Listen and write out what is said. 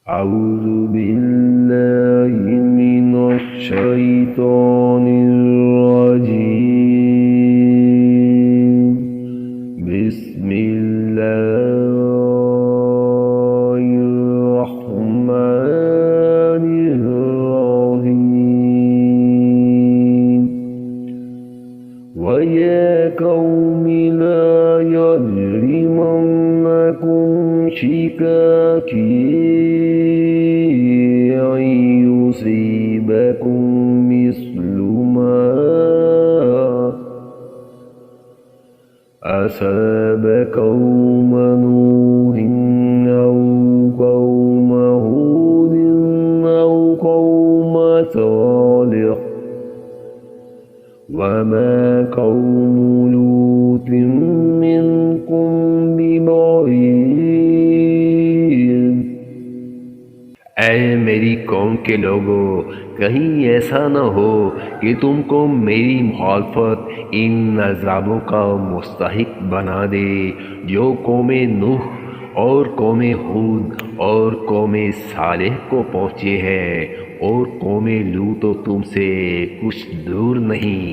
أعوذ بالله من الشيطان الرجيم. بسم الله الرحمن الرحيم. ويا قوم لا يجرمنكم شقاقي أن يصيبكم مثل ما أصاب قوم نوح أو قوم هود أو قوم صالح وما قوم لوط منكم ببعيد। ऐ मेरी कौम के लोगों, कहीं ऐसा न हो कि तुमको मेरी मुखालफत इन अज़ाबों का मुस्तहिक बना दे जो कौमे नूह और कौमे हूद और कौमे सालेह को पहुँचे हैं, और कौमे लूत तो तुमसे कुछ दूर नहीं।